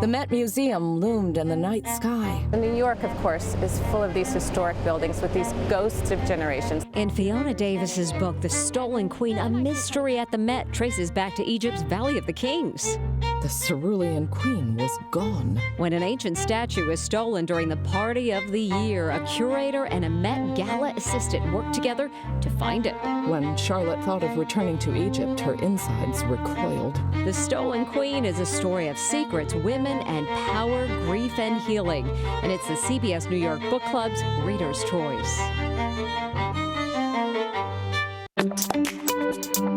The Met Museum loomed in the night sky. New York, of course, is full of these historic buildings with these ghosts of generations. In Fiona Davis's book, The Stolen Queen, a mystery at the Met traces back to Egypt's Valley of the Kings. The cerulean queen was gone. When an ancient statue was stolen during the party of the year, a curator and a Met Gala assistant worked together to find it. When Charlotte thought of returning to Egypt, her insides recoiled. The Stolen Queen is a story of secrets, women, and power, grief, and healing. And it's the CBS New York Book Club's Reader's Choice.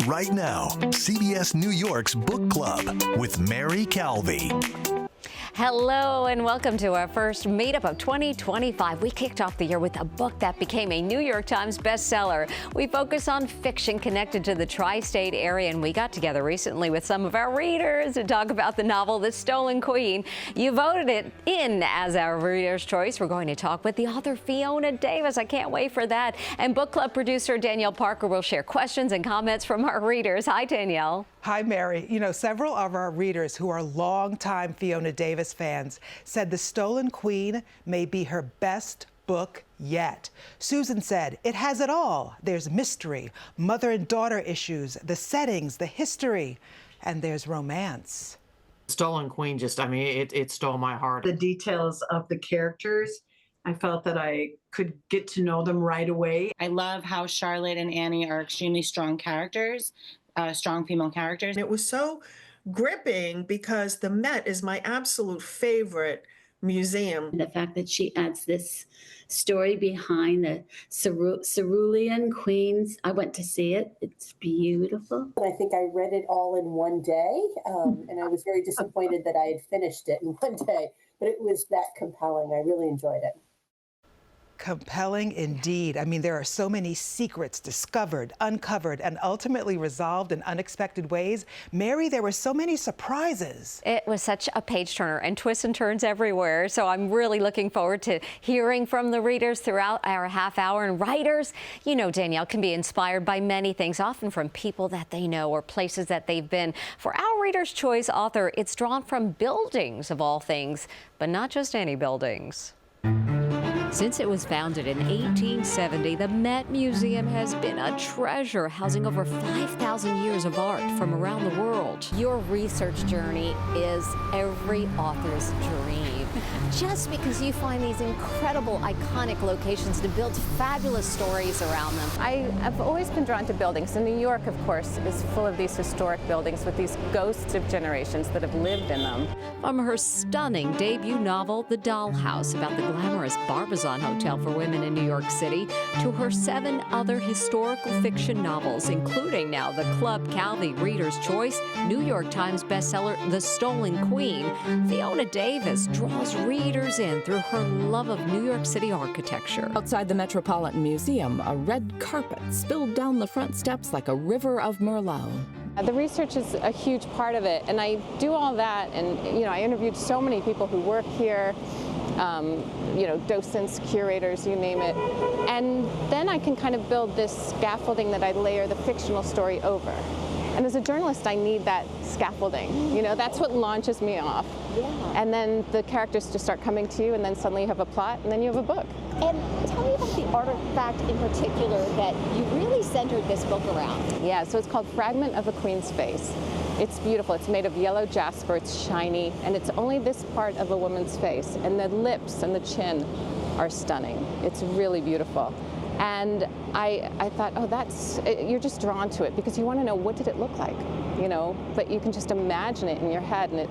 Right now, CBS New York's Book Club with Mary Calvi. Hello and welcome to our first meetup of 2025. We kicked off the year with a book that became a New York Times bestseller. We focus on fiction connected to the tri-state area, and we got together recently with some of our readers to talk about the novel The Stolen Queen. You voted it in as our Reader's Choice. We're going to talk with the author Fiona Davis. I can't wait for that. And book club producer Danielle Parker will share questions and comments from our readers. Hi, Danielle. Hi, Mary. You know, several of our readers who are longtime Fiona Davis fans said The Stolen Queen may be her best book yet. Susan said, it has it all. There's mystery, mother and daughter issues, the settings, the history, and there's romance. Stolen Queen it stole my heart. The details of the characters, I felt that I could get to know them right away. I love how Charlotte and Annie are extremely strong characters. Strong female characters. It was so gripping because the Met is my absolute favorite museum. The fact that she adds this story behind the cerulean queens. I went to see it. It's beautiful. I think I read it all in one day, and I was very disappointed that I had finished it in one day, but it was that compelling. I really enjoyed it. Compelling indeed. I mean, there are so many secrets discovered, uncovered, and ultimately resolved in unexpected ways. Mary, there were so many surprises. It was such a page turner and twists and turns everywhere. So I'm really looking forward to hearing from the readers throughout our half hour. And writers, you know, Danielle, can be inspired by many things, often from people that they know or places that they've been. For our Reader's Choice author, it's drawn from buildings of all things, but not just any buildings. Since it was founded in 1870, the Met Museum has been a treasure, housing over 5,000 years of art from around the world. Your research journey is every author's dream. Just because you find these incredible, iconic locations to build fabulous stories around them. I've always been drawn to buildings, and New York, of course, is full of these historic buildings with these ghosts of generations that have lived in them. From her stunning debut novel, The Dollhouse, about the glamorous Barbizon Hotel for women in New York City, to her 7 other historical fiction novels, including now the Club Calvi Reader's Choice, New York Times bestseller, The Stolen Queen, Fiona Davis draws readers in through her love of New York City architecture. Outside the Metropolitan Museum, a red carpet spilled down the front steps like a river of Merlot. The research is a huge part of it, and I do all that, and you know, I interviewed so many people who work here, you know, docents, curators, you name it, and then I can kind of build this scaffolding that I layer the fictional story over. And as a journalist, I need that scaffolding. You know, that's what launches me off. Yeah. And then the characters just start coming to you, and then suddenly you have a plot, and then you have a book. And tell me about the artifact in particular that you really centered this book around. Yeah, so it's called Fragment of a Queen's Face. It's beautiful. It's made of yellow jasper. It's shiny, and it's only this part of a woman's face. And the lips and the chin are stunning. It's really beautiful. And I thought, oh, you're just drawn to it because you want to know, what did it look like, you know? But you can just imagine it in your head, and it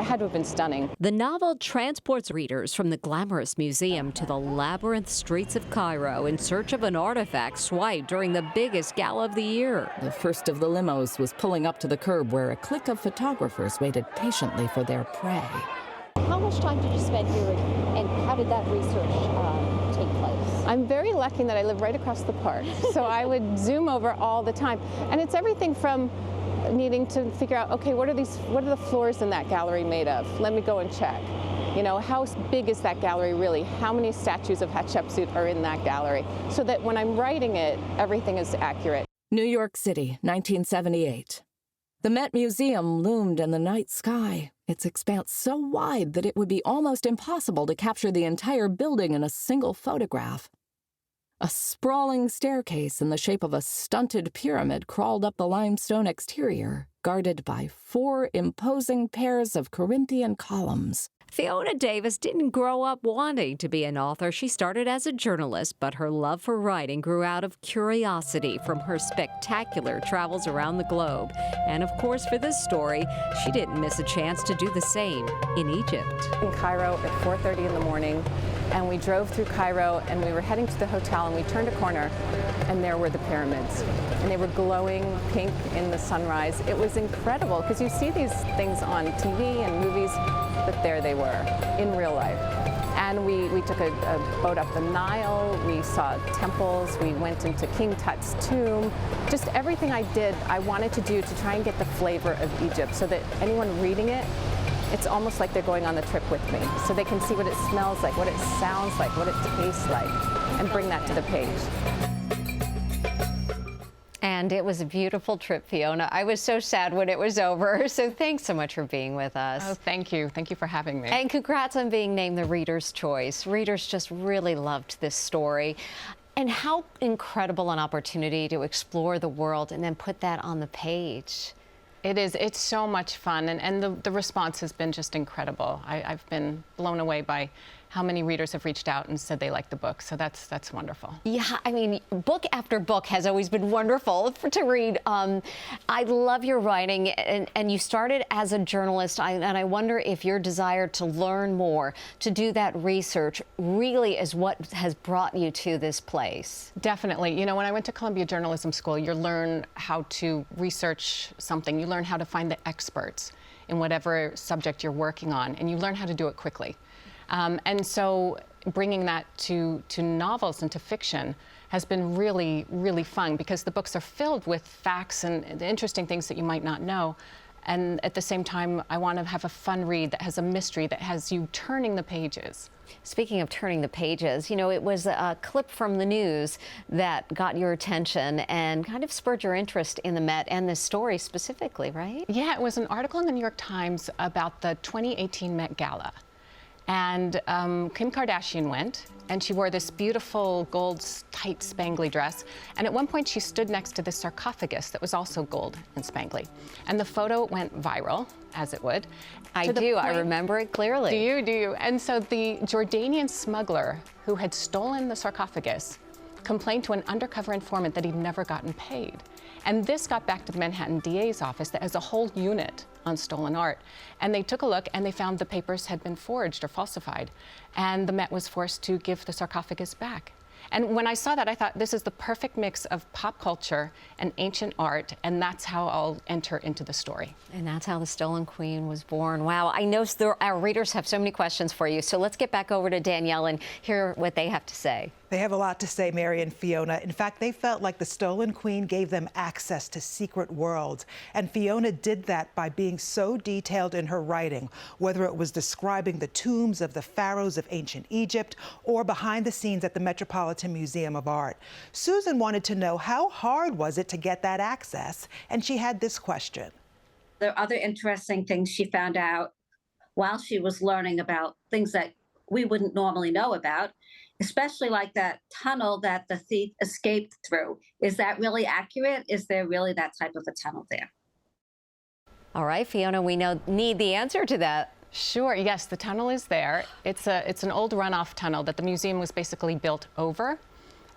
had to have been stunning. The novel transports readers from the glamorous museum to the labyrinth streets of Cairo in search of an artifact swiped during the biggest gala of the year. The first of the limos was pulling up to the curb where a clique of photographers waited patiently for their prey. How much time did you spend here, and how did that research take place? I'm very lucky that I live right across the park, so I would zoom over all the time. And it's everything from needing to figure out, okay, what are the floors in that gallery made of? Let me go and check. You know, how big is that gallery really? How many statues of Hatshepsut are in that gallery? So that when I'm writing it, everything is accurate. New York City, 1978. The Met Museum loomed in the night sky. its expanse so wide that it would be almost impossible to capture the entire building in a single photograph. A sprawling staircase in the shape of a stunted pyramid crawled up the limestone exterior, guarded by 4 imposing pairs of Corinthian columns. Fiona Davis didn't grow up wanting to be an author. She started as a journalist, but her love for writing grew out of curiosity from her spectacular travels around the globe. And of course, for this story, she didn't miss a chance to do the same in Egypt. In Cairo at 4:30 in the morning, and we drove through Cairo, and we were heading to the hotel, and we turned a corner, and there were the pyramids. And they were glowing pink in the sunrise. It was incredible, because you see these things on TV and movies, but there they were in real life. And we took a boat up the Nile, we saw temples, we went into King Tut's tomb. Just everything I did, I wanted to do to try and get the flavor of Egypt, so that anyone reading it, it's almost like they're going on the trip with me, so they can see what it smells like, what it sounds like, what it tastes like, and bring that to the page. And it was a beautiful trip, Fiona. I was so sad when it was over, so thanks so much for being with us. Oh, thank you. Thank you for having me. And congrats on being named the Reader's Choice. Readers just really loved this story. And how incredible an opportunity to explore the world and then put that on the page. It is. It's so much fun, and the response has been just incredible. I've been blown away by how many readers have reached out and said they like the book, so that's wonderful. Yeah, I mean, book after book has always been wonderful to read. I love your writing, and you started as a journalist, and I wonder if your desire to learn more, to do that research, really is what has brought you to this place. Definitely. You know, when I went to Columbia Journalism School, you learn how to research something, you learn how to find the experts in whatever subject you're working on, and you learn how to do it quickly. And so bringing that to novels and to fiction has been really, really fun, because the books are filled with facts and interesting things that you might not know. And at the same time, I want to have a fun read that has a mystery, that has you turning the pages. Speaking of turning the pages, you know, it was a clip from the news that got your attention and kind of spurred your interest in the Met and this story specifically, right? Yeah, it was an article in the New York Times about the 2018 Met Gala. And Kim Kardashian went, and she wore this beautiful gold, tight, spangly dress. And at one point, she stood next to this sarcophagus that was also gold and spangly. And the photo went viral, as it would. I remember it clearly. Do you? And so the Jordanian smuggler who had stolen the sarcophagus complained to an undercover informant that he'd never gotten paid. And this got back to the Manhattan DA's office that has a whole unit on stolen art. And they took a look, and they found the papers had been forged or falsified. And the Met was forced to give the sarcophagus back. And when I saw that, I thought, this is the perfect mix of pop culture and ancient art, and that's how I'll enter into the story. And that's how the Stolen Queen was born. Wow, I know our readers have so many questions for you, so let's get back over to Danielle and hear what they have to say. They have a lot to say, Mary and Fiona. In fact, they felt like the Stolen Queen gave them access to secret worlds. And Fiona did that by being so detailed in her writing, whether it was describing the tombs of the pharaohs of ancient Egypt or behind the scenes at the Metropolitan Museum of Art. Susan wanted to know, how hard was it to get that access? And she had this question. There are other interesting things she found out while she was learning about things that we wouldn't normally know about, especially like that tunnel that the thief escaped through. Is that really accurate? Is there really that type of a tunnel there? All right, Fiona, we need the answer to that. Sure, yes, the tunnel is there. It's an old runoff tunnel that the museum was basically built over.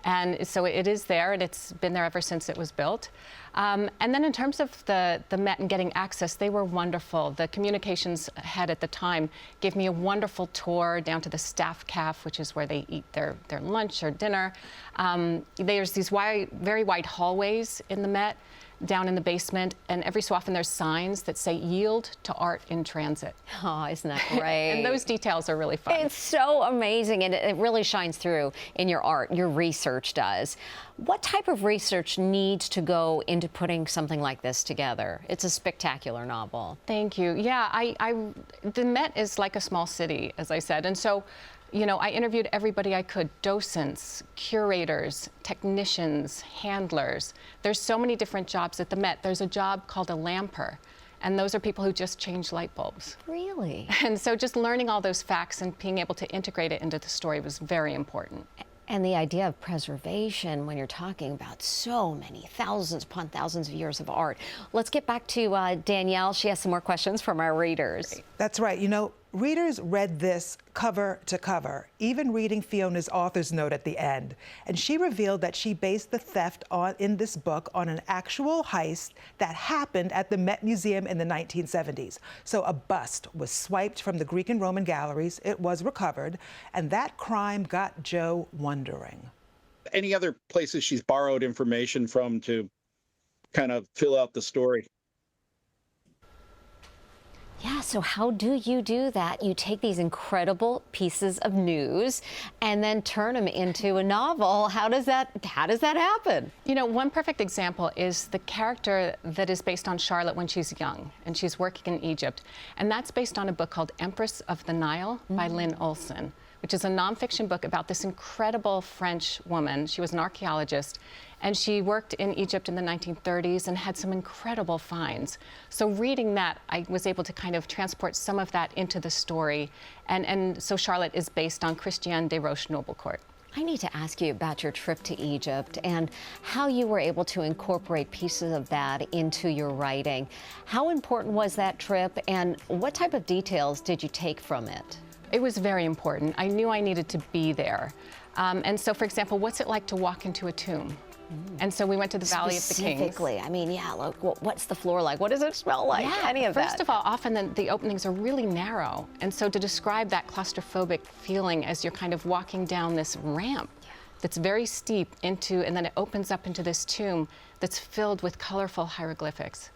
And so it is there, and it's been there ever since it was built. And then in terms of the Met and getting access, they were wonderful. The communications head at the time gave me a wonderful tour down to the staff caf, which is where they eat their lunch or dinner. There's these very wide hallways in the Met down in the basement, and every so often there's signs that say "Yield to Art in Transit." Oh, isn't that great? And those details are really fun. It's so amazing, and it really shines through in your art. Your research does. What type of research needs to go into putting something like this together? It's a spectacular novel. Thank you. Yeah, the Met is like a small city, as I said, and so, you know, I interviewed everybody I could: docents, curators, technicians, handlers. There's so many different jobs at the Met. There's a job called a lamper, And those are people who just change light bulbs. Really? And so just learning all those facts and being able to integrate it into the story was very important. And the idea of preservation when you're talking about so many thousands upon thousands of years of art. Let's get back to Danielle. She has some more questions from our readers. That's right. You know, readers read this cover to cover, even reading Fiona's author's note at the end. And she revealed that she based the theft in this book on an actual heist that happened at the Met Museum in the 1970s. So a bust was swiped from the Greek and Roman galleries, it was recovered, and that crime got Joe wondering. Any other places she's borrowed information from to kind of fill out the story? Yeah, so how do you do that? You take these incredible pieces of news and then turn them into a novel. How does that happen? You know, one perfect example is the character that is based on Charlotte when she's young and she's working in Egypt. And that's based on a book called Empress of the Nile by Lynn Olson, which is a nonfiction book about this incredible French woman. She was an archaeologist, and she worked in Egypt in the 1930s and had some incredible finds. So reading that, I was able to kind of transport some of that into the story. And so Charlotte is based on Christiane de Roche Noblecourt. I need to ask you about your trip to Egypt and how you were able to incorporate pieces of that into your writing. How important was that trip, and what type of details did you take from it? It was very important. I knew I needed to be there. And so, for example, what's it like to walk into a tomb? And so we went to the Valley of the Kings. Specifically, I mean, yeah, look, what's the floor like? What does it smell like? Yeah, Any of that. First of all, often the openings are really narrow. And so to describe that claustrophobic feeling as you're kind of walking down this ramp that's very steep into, and then it opens up into this tomb that's filled with colorful hieroglyphics.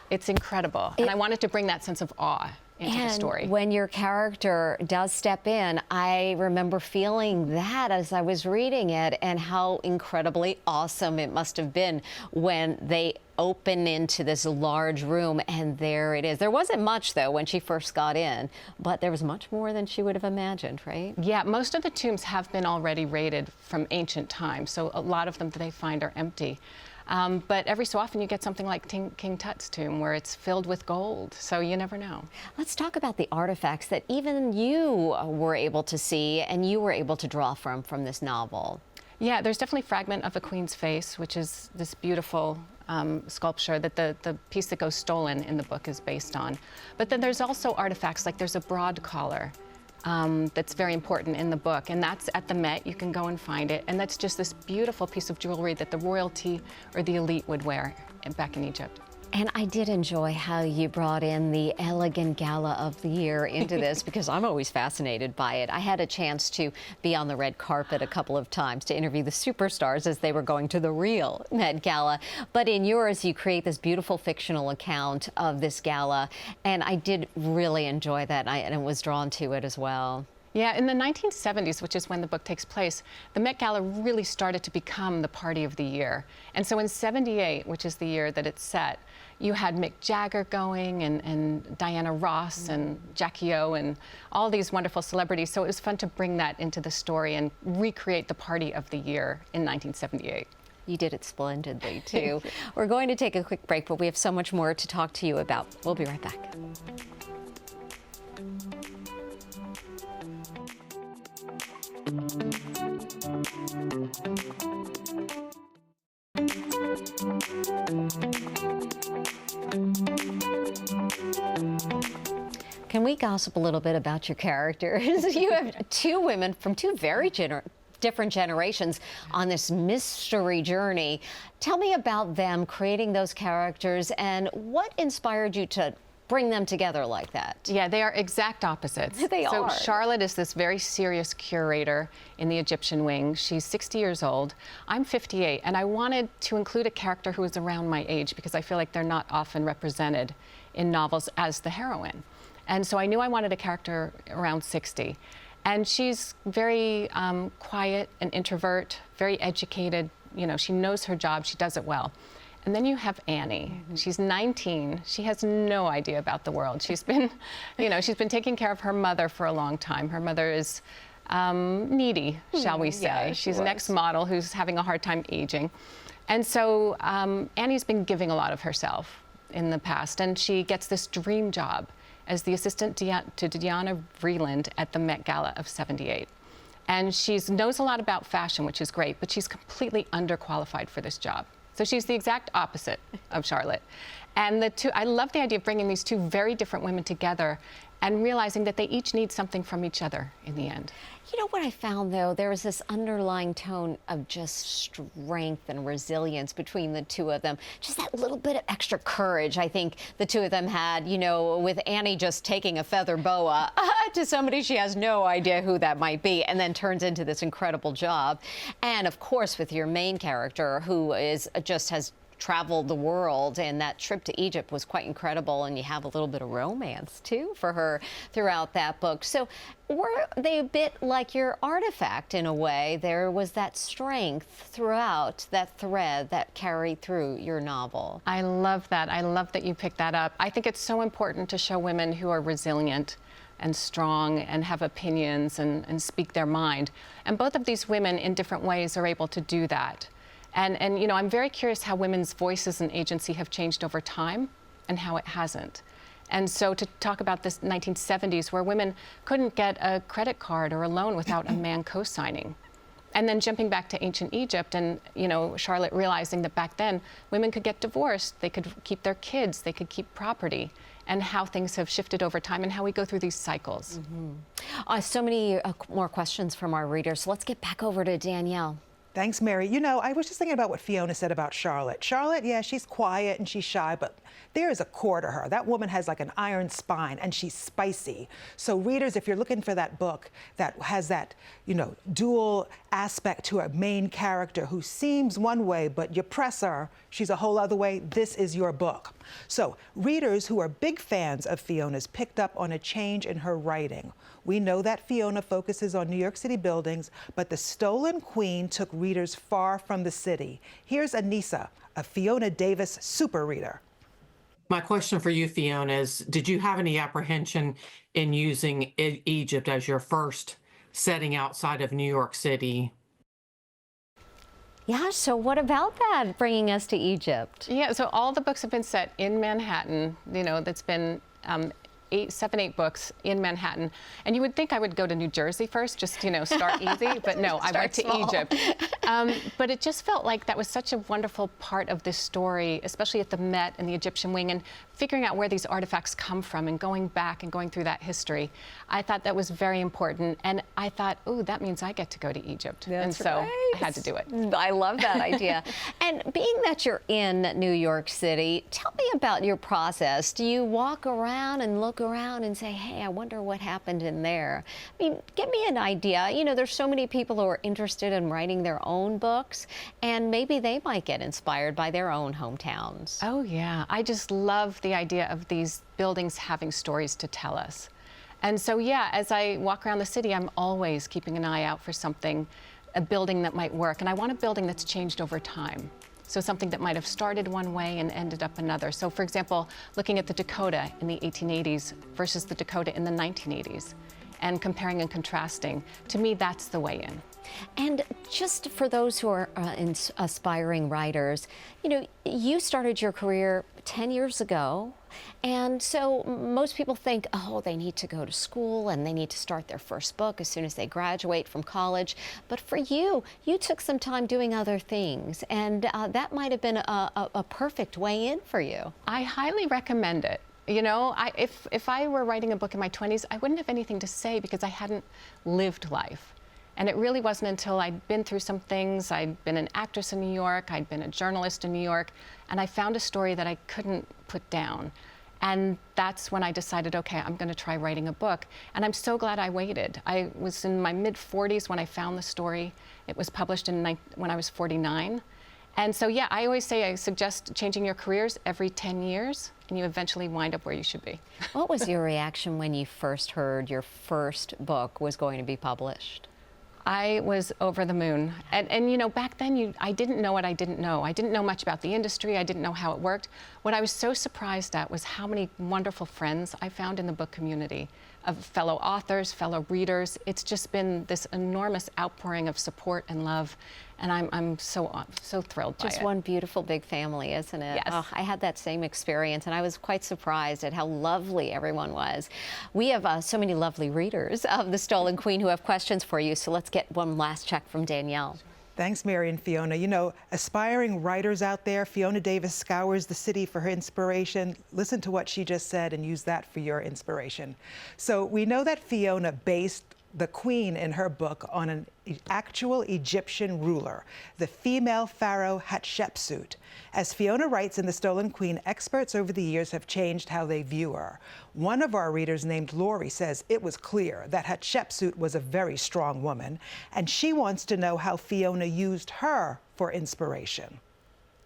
It's incredible. And I wanted to bring that sense of awe into the story. When your character does step in, I remember feeling that as I was reading it, and how incredibly awesome it must have been when they open into this large room and there it is. There wasn't much, though, when she first got in, but there was much more than she would have imagined, right? Yeah, most of the tombs have been already raided from ancient times, so a lot of them that they find are empty. But every so often you get something like King Tut's tomb where it's filled with gold, so you never know. Let's talk about the artifacts that even you were able to see and you were able to draw from this novel. Yeah, there's definitely a fragment of a queen's face, which is this beautiful sculpture that the piece that goes stolen in the book is based on. But then there's also artifacts, like there's a broad collar that's very important in the book, and that's at the Met. You can go and find it, and that's just this beautiful piece of jewelry that the royalty or the elite would wear back in Egypt. And I did enjoy how you brought in the elegant gala of the year into this, because I'm always fascinated by it. I had a chance to be on the red carpet a couple of times to interview the superstars as they were going to the real Met Gala. But in yours, you create this beautiful fictional account of this gala, and I did really enjoy that, and was drawn to it as well. Yeah, in the 1970s, which is when the book takes place, the Met Gala really started to become the party of the year. And so in '78, which is the year that it's set, you had Mick Jagger going, and Diana Ross and Jackie O and all these wonderful celebrities. So it was fun to bring that into the story and recreate the party of the year in 1978. You did it splendidly, too. We're going to take a quick break, but we have so much more to talk to you about. We'll be right back. Can we gossip a little bit about your characters? You have two women from two very different generations on this mystery journey. Tell me about them creating those characters, and what inspired you to bring them together like that? Yeah, they are exact opposites. They are. So Charlotte is this very serious curator in the Egyptian wing. She's 60 years old. I'm 58, and I wanted to include a character who is around my age because I feel like they're not often represented in novels as the heroine. And so I knew I wanted a character around 60. And she's very quiet and introvert, very educated. You know, she knows her job, she does it well. And then you have Annie. She's 19. She has no idea about the world. She's been, she's been taking care of her mother for a long time. Her mother is needy, shall we say. Yeah, she's an ex-model who's having a hard time aging. And so Annie's been giving a lot of herself. in the past, and she gets this dream job as the assistant to Diana Vreeland at the Met Gala of '78. And she knows a lot about fashion, which is great, but she's completely underqualified for this job. So she's the exact opposite of Charlotte. And I love the idea of bringing these two very different women together and realizing that they each need something from each other in the end. You know what I found, though? There was this underlying tone of just strength and resilience between the two of them. Just that little bit of extra courage I think the two of them had, you know, with Annie just taking a feather boa to somebody she has no idea who that might be, and then turns into this incredible job. And, of course, with your main character, who has traveled the world, and that trip to Egypt was quite incredible, and you have a little bit of romance too for her throughout that book. So were they a bit like your artifact in a way? There was that strength throughout, that thread that carried through your novel. I love that. I love that you picked that up. I think it's so important to show women who are resilient and strong and have opinions and speak their mind. And both of these women in different ways are able to do that. And you know, I'm very curious how women's voices and agency have changed over time and how it hasn't. And so to talk about this 1970s where women couldn't get a credit card or a loan without a man co-signing. And then jumping back to ancient Egypt and, you know, Charlotte realizing that back then women could get divorced, they could keep their kids, they could keep property, and how things have shifted over time and how we go through these cycles. So many more questions from our readers. So let's get back over to Danielle. Thanks, Mary. You know, I was just thinking about what Fiona said about Charlotte. Charlotte, yeah, she's quiet and she's shy, but there is a core to her. That woman has like an iron spine and she's spicy. So readers, if you're looking for that book that has that, you know, dual aspect to a main character who seems one way, but you press her, she's a whole other way, this is your book. So readers who are big fans of Fiona's picked up on a change in her writing. We know that Fiona focuses on New York City buildings, but The Stolen Queen took readers far from the city. Here's Anissa, a Fiona Davis super reader. My question for you, Fiona, is did you have any apprehension in using Egypt as your first setting outside of New York City? Yeah, so what about that, bringing us to Egypt? Yeah, so all the books have been set in Manhattan. You know, that's been 7, 8 books in Manhattan. And you would think I would go to New Jersey first, just, you know, start easy, but no, I went to Egypt. But it just felt like that was such a wonderful part of this story, especially at the Met and the Egyptian wing, and figuring out where these artifacts come from and going back and going through that history. I thought that was very important. And I thought, ooh, that means I get to go to Egypt. And so I had to do it. I love that idea. And being that you're in New York City, tell me about your process. Do you walk around and look around and say, hey, I wonder what happened in there? I mean, give me an idea. You know, there's so many people who are interested in writing their own books, and maybe they might get inspired by their own hometowns. Oh, yeah. I just love the idea of these buildings having stories to tell us. And so, yeah, as I walk around the city, I'm always keeping an eye out for something, a building that might work. And I want a building that's changed over time. So something that might have started one way and ended up another. So for example, looking at the Dakota in the 1880s versus the Dakota in the 1980s and comparing and contrasting, to me, that's the way in. And just for those who are aspiring writers, you know, you started your career 10 years ago. And so most people think, oh, they need to go to school and they need to start their first book as soon as they graduate from college. But for you, you took some time doing other things, and that might have been a perfect way in for you. I highly recommend it. You know, if I were writing a book in my 20s, I wouldn't have anything to say because I hadn't lived life. And it really wasn't until I'd been through some things. I'd been an actress in New York, I'd been a journalist in New York, and I found a story that I couldn't put down. And that's when I decided, okay, I'm going to try writing a book. And I'm so glad I waited. I was in my mid-40s when I found the story. It was published when I was 49. And so, yeah, I always say I suggest changing your careers every 10 years, and you eventually wind up where you should be. What was your reaction when you first heard your first book was going to be published? I was over the moon. And you know, back then, I didn't know what I didn't know. I didn't know much about the industry. I didn't know how it worked. What I was so surprised at was how many wonderful friends I found in the book community. of fellow authors, fellow readers. It's just been this enormous outpouring of support and love, and I'm so thrilled by it. Just one beautiful big family, isn't it? Yes. Oh, I had that same experience, and I was quite surprised at how lovely everyone was. We have so many lovely readers of The Stolen Queen who have questions for you, so let's get one last check from Danielle. Thanks, Mary and Fiona. You know, aspiring writers out there, Fiona Davis scours the city for her inspiration. Listen to what she just said and use that for your inspiration. So we know that Fiona based the queen in her book on an actual Egyptian ruler, the female pharaoh Hatshepsut. As Fiona writes in The Stolen Queen, experts over the years have changed how they view her. One of our readers named Lori says it was clear that Hatshepsut was a very strong woman, and she wants to know how Fiona used her for inspiration.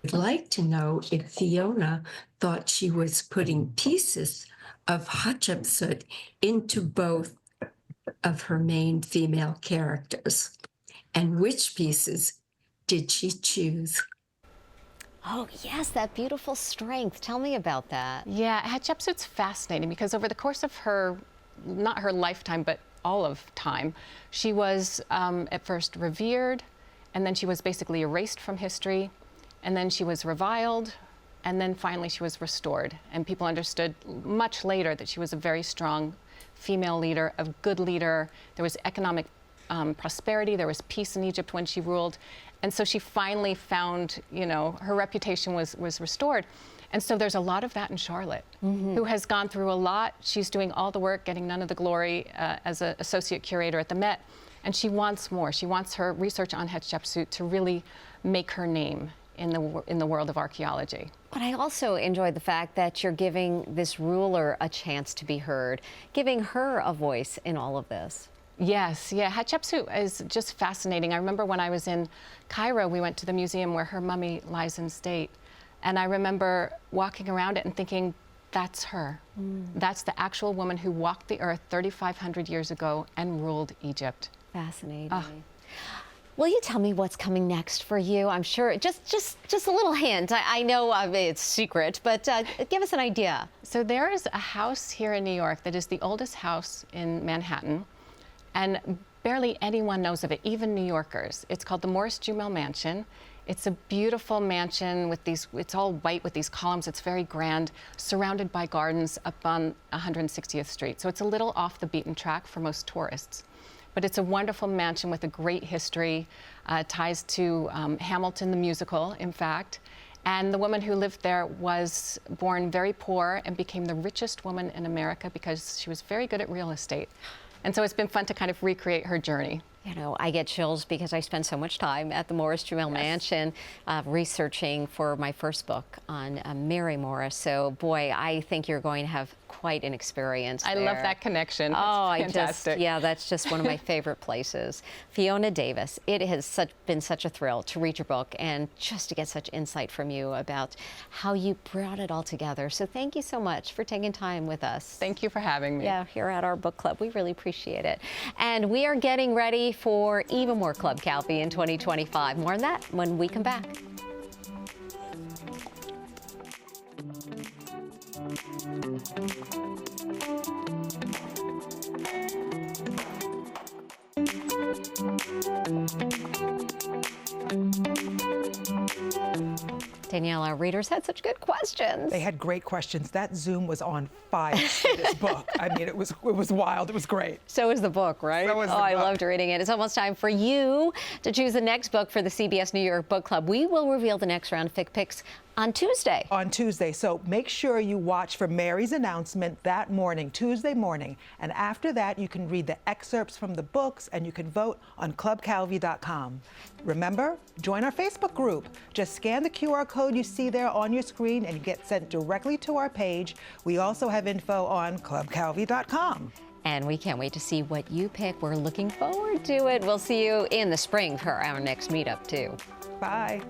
I'd like to know if Fiona thought she was putting pieces of Hatshepsut into both of her main female characters, and which pieces did she choose? Oh, yes, that beautiful strength. Tell me about that. Yeah, Hatshepsut's fascinating because over the course of her, not her lifetime, but all of time, she was at first revered, and then she was basically erased from history, and then she was reviled, and then finally she was restored. And people understood much later that she was a very strong female leader, a good leader. There was economic prosperity, there was peace in Egypt when she ruled. And so she finally found, you know, her reputation was restored. And so there's a lot of that in Charlotte, who has gone through a lot. She's doing all the work, getting none of the glory as an associate curator at the Met. And she wants more. She wants her research on Hatshepsut to really make her name in the world of archaeology. But I also enjoyed the fact that you're giving this ruler a chance to be heard, giving her a voice in all of this. Yes, yeah, Hatshepsut is just fascinating. I remember when I was in Cairo, we went to the museum where her mummy lies in state. And I remember walking around it and thinking, that's her. That's the actual woman who walked the earth 3,500 years ago and ruled Egypt. Fascinating. Will you tell me what's coming next for you? I'm sure, just a little hint. I know it's secret, but give us an idea. So there is a house here in New York that is the oldest house in Manhattan, and barely anyone knows of it, even New Yorkers. It's called the Morris Jumel Mansion. It's a beautiful mansion with these, it's all white with these columns. It's very grand, surrounded by gardens up on 160th Street. So it's a little off the beaten track for most tourists. But it's a wonderful mansion with a great history, ties to Hamilton the musical, in fact. And the woman who lived there was born very poor and became the richest woman in America because she was very good at real estate. And so it's been fun to kind of recreate her journey. You know, I get chills because I spent so much time at the Morris Jumel Mansion researching for my first book on Mary Morris. So, boy, I think you're going to have quite an experience there. I love that connection. Oh, fantastic. yeah, that's just one of my favorite places. Fiona Davis, it has been such a thrill to read your book and just to get such insight from you about how you brought it all together. So thank you so much for taking time with us. Thank you for having me. Yeah, here at our book club. We really appreciate it. And we are getting ready for even more Club Calvi in 2025. More on that when we come back. Danielle, our readers had such good questions. They had great questions. That Zoom was on fire for this book. I mean, it was wild. It was great. So is the book, right? So is the book. I loved reading it. It's almost time for you to choose the next book for the CBS New York Book Club. We will reveal the next round of Fic Picks on Tuesday. On Tuesday. So make sure you watch for Mary's announcement that morning, Tuesday morning. And after that, you can read the excerpts from the books and you can vote on clubcalvi.com. Remember, join our Facebook group. Just scan the QR code you see there on your screen and you get sent directly to our page. We also have info on clubcalvi.com. And we can't wait to see what you pick. We're looking forward to it. We'll see you in the spring for our next meetup, too. Bye.